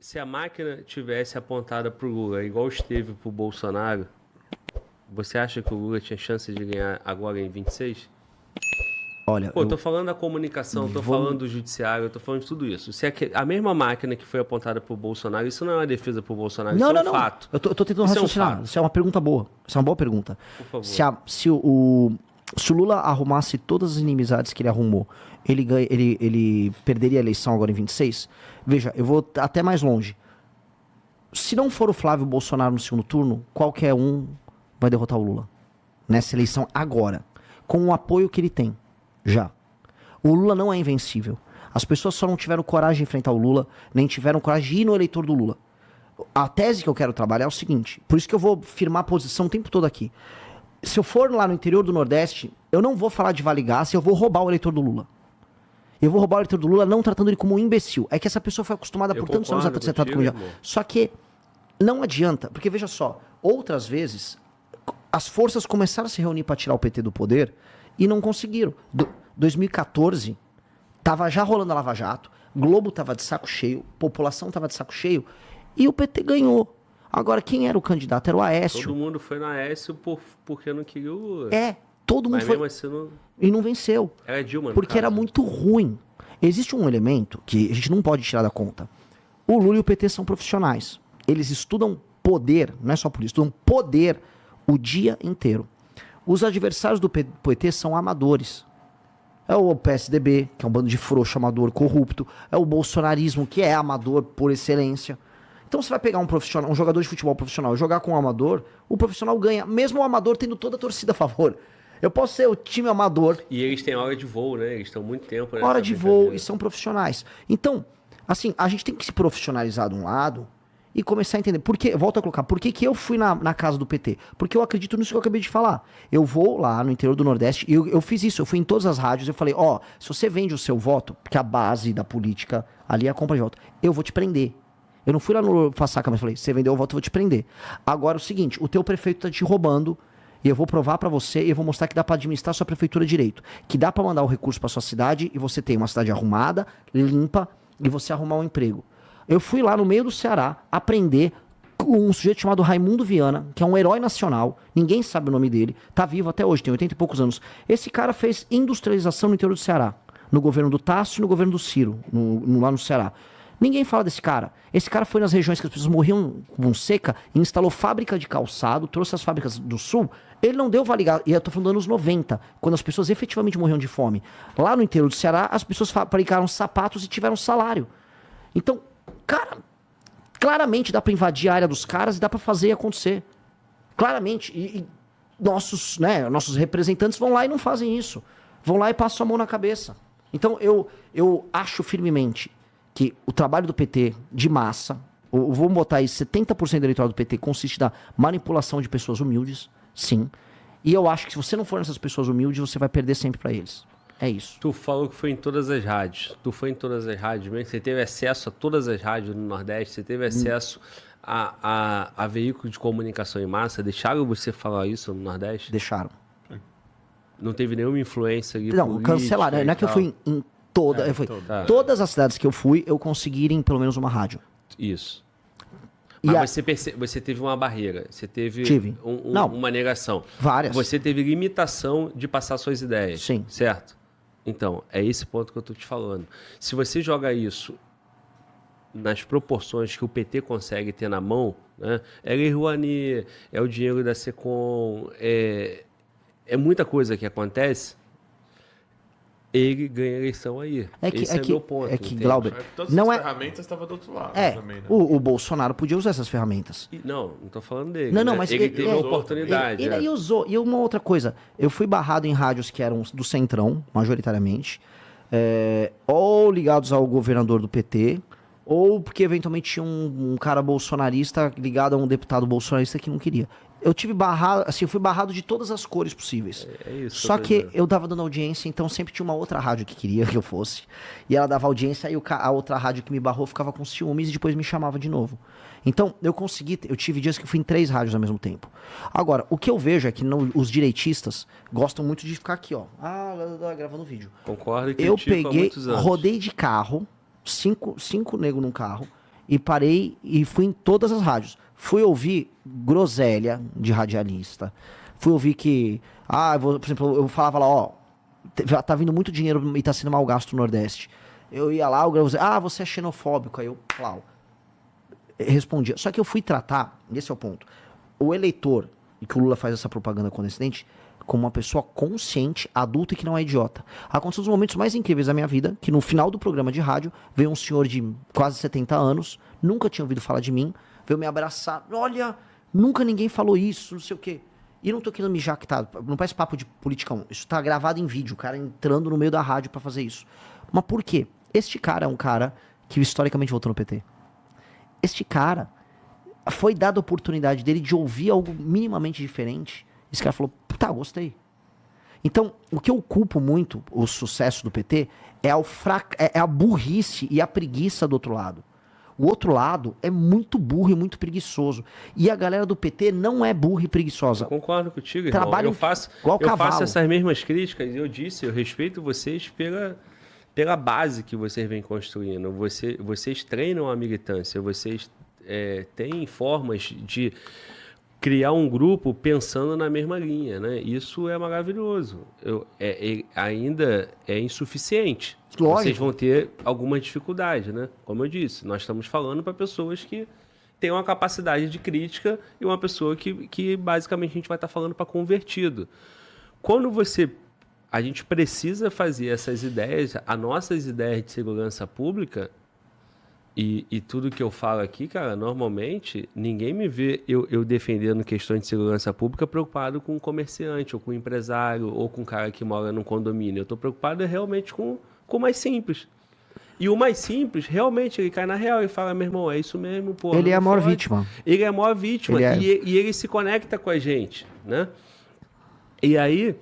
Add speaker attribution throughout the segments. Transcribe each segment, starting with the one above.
Speaker 1: Se a máquina tivesse apontada pro Lula igual esteve pro Bolsonaro, você acha que o Lula tinha chance de ganhar agora em 26?
Speaker 2: Olha,
Speaker 1: Pô, eu tô falando da comunicação, tô falando do judiciário, eu tô falando de tudo isso. Se a mesma máquina que foi apontada pro Bolsonaro, isso não é uma defesa pro Bolsonaro, isso é um fato.
Speaker 2: Eu tô tentando raciocinar. Isso é uma pergunta boa. Isso é uma boa pergunta.
Speaker 1: Por favor.
Speaker 2: Se o Lula arrumasse todas as inimizades que ele arrumou, ele perderia a eleição agora em 26? Veja, eu vou até mais longe. Se não for o Flávio Bolsonaro no segundo turno, qualquer um vai derrotar o Lula. Nessa eleição agora. Com o apoio que ele tem. Já. O Lula não é invencível. As pessoas só não tiveram coragem de enfrentar o Lula, nem tiveram coragem de ir no eleitor do Lula. A tese que eu quero trabalhar é o seguinte, por isso que eu vou firmar a posição o tempo todo aqui. Se eu for lá no interior do Nordeste, eu não vou falar de Vale Gás, eu vou roubar o eleitor do Lula. Eu vou roubar o eleitor do Lula não tratando ele como um imbecil. É que essa pessoa foi acostumada por tantos anos a ser tratada como... Só que não adianta, porque veja só, outras vezes as forças começaram a se reunir para tirar o PT do poder e não conseguiram. 2014, tava já rolando a Lava Jato, Globo tava de saco cheio, população tava de saco cheio, e o PT ganhou. Agora, quem era o candidato? Era o Aécio.
Speaker 1: Todo mundo foi no Aécio porque não queria o Lula.
Speaker 2: Todo mundo foi.
Speaker 1: Assim,
Speaker 2: e não venceu.
Speaker 1: Era Dilma,
Speaker 2: porque era muito ruim. Existe um elemento que a gente não pode tirar da conta. O Lula e o PT são profissionais. Eles estudam poder, não é só por isso, estudam poder o dia inteiro. Os adversários do PT são amadores. É o PSDB, que é um bando de frouxo, amador, corrupto. É o bolsonarismo, que é amador por excelência. Então você vai pegar um profissional, um jogador de futebol profissional, jogar com um amador, o profissional ganha, mesmo o amador tendo toda a torcida a favor. Eu posso ser o time amador.
Speaker 1: E eles têm hora de voo, né? Eles estão muito tempo...
Speaker 2: Hora de voo e são profissionais. Então, assim, a gente tem que se profissionalizar de um lado e começar a entender. Volto a colocar, por que eu fui na casa do PT? Porque eu acredito nisso que eu acabei de falar. Eu vou lá no interior do Nordeste, e eu fiz isso, eu fui em todas as rádios, eu falei, se você vende o seu voto, porque a base da política ali é a compra de voto, eu vou te prender. Eu não fui lá no Façaca, mas falei, você vendeu o voto, eu vou te prender. Agora é o seguinte, o teu prefeito tá te roubando, e eu vou provar pra você, e eu vou mostrar que dá pra administrar sua prefeitura direito. Que dá pra mandar o recurso pra sua cidade, e você tem uma cidade arrumada, limpa, e você arrumar um emprego. Eu fui lá no meio do Ceará aprender com um sujeito chamado Raimundo Viana, que é um herói nacional, ninguém sabe o nome dele, tá vivo até hoje, tem 80 e poucos anos. Esse cara fez industrialização no interior do Ceará, no governo do Tasso e no governo do Ciro, lá no Ceará. Ninguém fala desse cara. Esse cara foi nas regiões que as pessoas morriam com seca e instalou fábrica de calçado, trouxe as fábricas do sul. Ele não deu Vale Gás, e eu tô falando dos anos 90, quando as pessoas efetivamente morriam de fome. Lá no interior do Ceará, as pessoas fabricaram sapatos e tiveram salário. Então, cara, claramente dá pra invadir a área dos caras e dá pra fazer acontecer. Claramente. E nossos representantes vão lá e não fazem isso. Vão lá e passam a mão na cabeça. Então, eu acho firmemente que o trabalho do PT de massa, vamos botar aí 70% do eleitorado do PT consiste da manipulação de pessoas humildes, sim. E eu acho que se você não for nessas pessoas humildes, você vai perder sempre pra eles. É isso.
Speaker 1: Tu falou que foi em todas as rádios. Tu foi em todas as rádios mesmo? Você teve acesso a todas as rádios no Nordeste? Você teve acesso a veículos de comunicação em massa? Deixaram você falar isso no Nordeste?
Speaker 2: Deixaram.
Speaker 1: Não teve nenhuma influência ali?
Speaker 2: Não, cancelaram. Não é que eu fui em toda. Todas as cidades que eu fui, eu consegui ir em pelo menos uma rádio.
Speaker 1: Isso. Mas você teve uma barreira, você teve uma negação.
Speaker 2: Várias.
Speaker 1: Você teve limitação de passar suas ideias.
Speaker 2: Sim.
Speaker 1: Certo? Então, é esse ponto que eu estou te falando. Se você joga isso nas proporções que o PT consegue ter na mão, né? É Lei Rouanet, é o dinheiro da Secom, é muita coisa que acontece, ele ganha a eleição aí. Esse é meu ponto.
Speaker 2: É que, Glauber,
Speaker 3: todas as ferramentas estavam do outro lado também, né?
Speaker 2: O Bolsonaro podia usar essas ferramentas.
Speaker 1: Não tô falando dele.
Speaker 2: Não, mas
Speaker 1: ele teve a oportunidade.
Speaker 2: Ele usou. E uma outra coisa, eu fui barrado em rádios que eram do Centrão, majoritariamente, ou ligados ao governador do PT, ou porque eventualmente tinha um cara bolsonarista ligado a um deputado bolsonarista que não queria. Eu tive barrado, assim, eu fui barrado de todas as cores possíveis.
Speaker 1: É isso.
Speaker 2: Só que eu tava dando audiência, então sempre tinha uma outra rádio que queria que eu fosse. E ela dava audiência, e a outra rádio que me barrou ficava com ciúmes e depois me chamava de novo. Então, eu tive dias que eu fui em 3 rádios ao mesmo tempo. Agora, o que eu vejo é que os direitistas gostam muito de ficar aqui, ó. Gravando vídeo.
Speaker 1: Concordo que
Speaker 2: eu peguei, rodei de carro, cinco negros num carro, e parei e fui em todas as rádios. Fui ouvir groselha de radialista. Fui ouvir que... por exemplo, eu falava lá, ó, tá vindo muito dinheiro e tá sendo mal gasto no Nordeste. Eu ia lá, você é xenofóbico. Aí eu, respondia. Só que eu fui tratar, esse é o ponto, o eleitor, e que o Lula faz essa propaganda condescendente, como uma pessoa consciente, adulta e que não é idiota. Aconteceu um dos momentos mais incríveis da minha vida, que no final do programa de rádio, veio um senhor de quase 70 anos, nunca tinha ouvido falar de mim, veio me abraçar, olha, nunca ninguém falou isso, não sei o quê. E não tô querendo me jactar, não parece papo de politicão, isso tá gravado em vídeo, o cara entrando no meio da rádio pra fazer isso. Mas por quê? Este cara é um cara que historicamente votou no PT. Este cara foi dada a oportunidade dele de ouvir algo minimamente diferente. Esse cara falou, tá, gostei. Então, o que eu culpo muito o sucesso do PT é a burrice e a preguiça do outro lado. O outro lado é muito burro e muito preguiçoso. E a galera do PT não é burra e preguiçosa.
Speaker 1: Eu concordo contigo, irmão.
Speaker 2: Trabalho
Speaker 1: eu faço essas mesmas críticas. Eu respeito vocês pela base que vocês vêm construindo. Vocês treinam a militância, vocês têm formas de criar um grupo pensando na mesma linha, né? Isso é maravilhoso. Ainda é insuficiente.
Speaker 2: Lógico.
Speaker 1: Vocês vão ter alguma dificuldade, né? Como eu disse, nós estamos falando para pessoas que têm uma capacidade de crítica e uma pessoa que basicamente a gente vai estar falando para convertido. Quando a gente precisa fazer essas ideias, as nossas ideias de segurança pública, e tudo que eu falo aqui, cara, normalmente, ninguém me vê eu defendendo questões de segurança pública preocupado com um comerciante, ou com um empresário, ou com um cara que mora num condomínio. Eu estou preocupado realmente com o mais simples. E o mais simples, realmente, ele cai na real e fala, meu irmão, é isso mesmo, pô.
Speaker 2: Ele é a maior vítima.
Speaker 1: Ele é a maior vítima. E ele se conecta com a gente, né? E aí,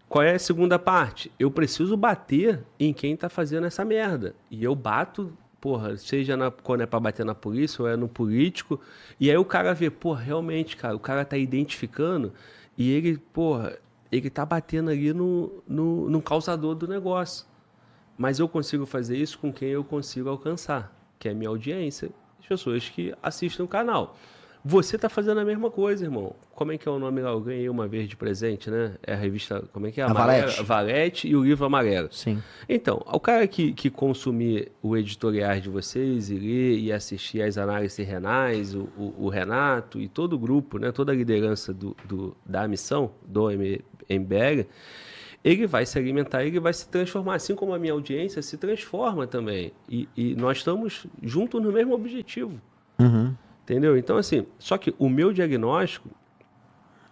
Speaker 1: qual é a segunda parte? Eu preciso bater em quem tá fazendo essa merda. E eu bato, porra, seja quando é pra bater na polícia ou é no político. E aí o cara vê, porra, realmente, cara, o cara tá identificando e ele, porra, ele tá batendo ali no causador do negócio. Mas eu consigo fazer isso com quem eu consigo alcançar, que é a minha audiência, as pessoas que assistem o canal. Você tá fazendo a mesma coisa, irmão. Como é que é o nome lá? Eu ganhei uma vez de presente, né? É a revista, como é que é?
Speaker 2: A Valete.
Speaker 1: Valete e o livro Amarelo.
Speaker 2: Sim.
Speaker 1: Então, o cara que consumir o editorial de vocês e ler e assistir às análises renais, o Renato e todo o grupo, né? Toda a liderança da missão, do MBL, ele vai se alimentar, ele vai se transformar, assim como a minha audiência se transforma também. E nós estamos juntos no mesmo objetivo.
Speaker 2: Uhum.
Speaker 1: Entendeu? Então, assim, só que o meu diagnóstico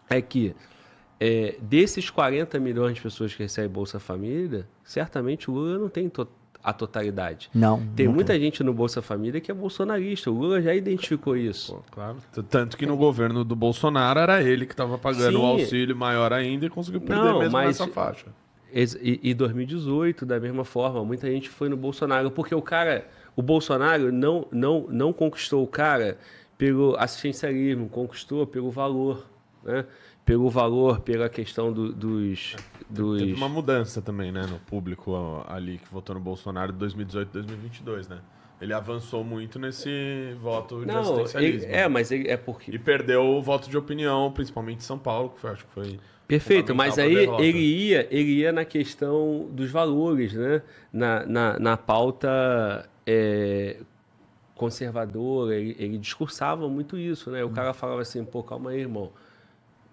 Speaker 1: é que desses 40 milhões de pessoas que recebem Bolsa Família, certamente o Lula não tem a totalidade.
Speaker 2: Não.
Speaker 1: Tem muita gente no Bolsa Família que é bolsonarista. O Lula já identificou isso.
Speaker 3: Pô, claro. Tanto que no governo do Bolsonaro era ele que estava pagando o auxílio maior ainda e conseguiu perder mesmo nessa faixa.
Speaker 1: E 2018, da mesma forma, muita gente foi no Bolsonaro, porque o Bolsonaro não conquistou o cara pelo assistencialismo, conquistou pelo valor, né? Pelo valor, pela questão dos...
Speaker 3: Teve uma mudança também, né, no público ali que votou no Bolsonaro de 2018 e 2022, né? Ele avançou muito nesse voto de assistencialismo.
Speaker 1: Mas é porque...
Speaker 3: E perdeu o voto de opinião, principalmente em São Paulo, que acho que foi...
Speaker 1: Perfeito, mas aí ele ia na questão dos valores, né? Na pauta conservadora, ele discursava muito isso, né? O cara falava assim, pô, calma aí, irmão.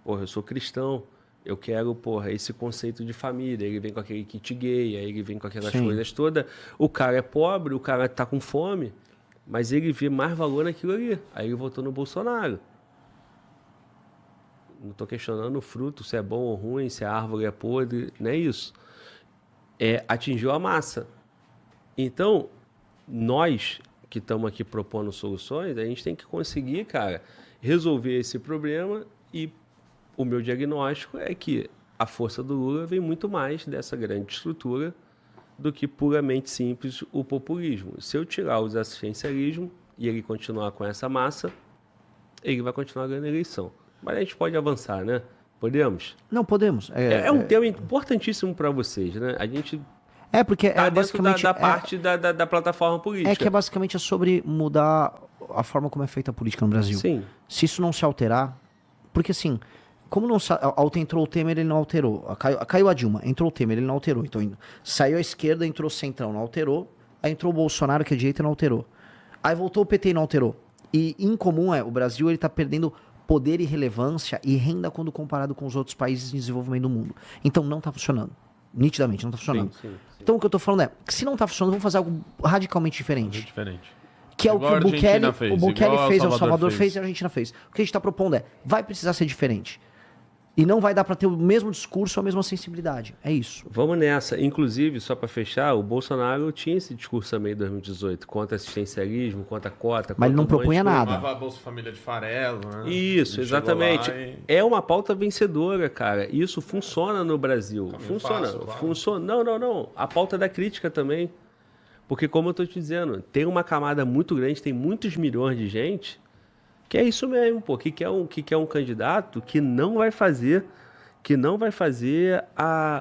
Speaker 1: Porra, eu sou cristão, eu quero, porra, esse conceito de família. Ele vem com aquele kit gay, aí ele vem com aquelas coisas todas. O cara é pobre, o cara tá com fome, mas ele vê mais valor naquilo ali. Aí ele votou no Bolsonaro. Não estou questionando o fruto, se é bom ou ruim, se a árvore é podre, não é isso. Atingiu a massa. Então, nós que estamos aqui propondo soluções, a gente tem que conseguir, cara, resolver esse problema, e o meu diagnóstico é que a força do Lula vem muito mais dessa grande estrutura do que puramente simples o populismo. Se eu tirar os assistencialismo e ele continuar com essa massa, ele vai continuar ganhando a eleição. Mas a gente pode avançar, né? Podemos?
Speaker 2: Não, podemos.
Speaker 1: É um tema importantíssimo para vocês, né? A gente
Speaker 2: porque
Speaker 1: tá
Speaker 2: basicamente
Speaker 1: da parte da plataforma política.
Speaker 2: É que é basicamente sobre mudar a forma como é feita a política no Brasil.
Speaker 1: Sim.
Speaker 2: Se isso não se alterar, porque assim, como não entrou o Temer, ele não alterou. Caiu a Dilma, entrou o Temer, ele não alterou. Então saiu a esquerda, entrou o Centrão, não alterou. Aí entrou o Bolsonaro, que é a direita, não alterou. Aí voltou o PT e não alterou. E em comum o Brasil ele tá perdendo poder e relevância e renda quando comparado com os outros países em desenvolvimento do mundo. Então não tá funcionando. Nitidamente, não tá funcionando.
Speaker 1: Sim.
Speaker 2: Então o que eu tô falando é, que se não tá funcionando, vamos fazer algo radicalmente diferente.
Speaker 3: Diferente.
Speaker 2: Que é
Speaker 3: Igual
Speaker 2: o que o Bukele fez,
Speaker 3: o
Speaker 2: o Salvador fez e a Argentina fez. O que a gente está propondo vai precisar ser diferente. E não vai dar para ter o mesmo discurso, a mesma sensibilidade. É isso.
Speaker 1: Vamos nessa. Inclusive, só para fechar, o Bolsonaro tinha esse discurso também em 2018, contra assistencialismo, contra a cota.
Speaker 2: Mas ele não propunha nada.
Speaker 3: Chamava a Bolsa Família de farelo, né?
Speaker 1: Isso, exatamente. É uma pauta vencedora, cara. Isso funciona no Brasil. Funciona. Funciona. Não. A pauta da crítica também. Porque, como eu estou te dizendo, tem uma camada muito grande, tem muitos milhões de gente, que é isso mesmo, pô, que é um candidato que não vai fazer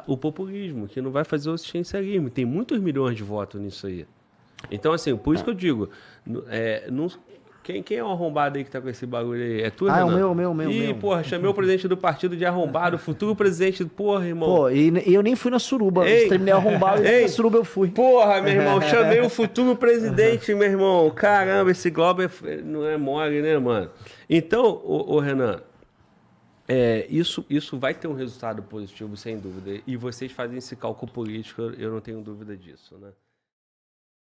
Speaker 1: o populismo, que não vai fazer o assistencialismo. Tem muitos milhões de votos nisso aí. Então, assim, por isso que eu digo, quem é o arrombado aí que tá com esse bagulho aí? É tu, Renan?
Speaker 2: É o meu.
Speaker 1: Ih, porra, chamei o presidente do partido de arrombado, futuro presidente, porra, irmão.
Speaker 2: Pô, e eu nem fui na suruba, terminei arrombado e na suruba eu fui.
Speaker 1: Porra, meu irmão, chamei o futuro presidente, meu irmão. Caramba, esse Globo não é mole, né, mano? Então, ô Renan, isso vai ter um resultado positivo, sem dúvida. E vocês fazem esse cálculo político, eu não tenho dúvida disso, né?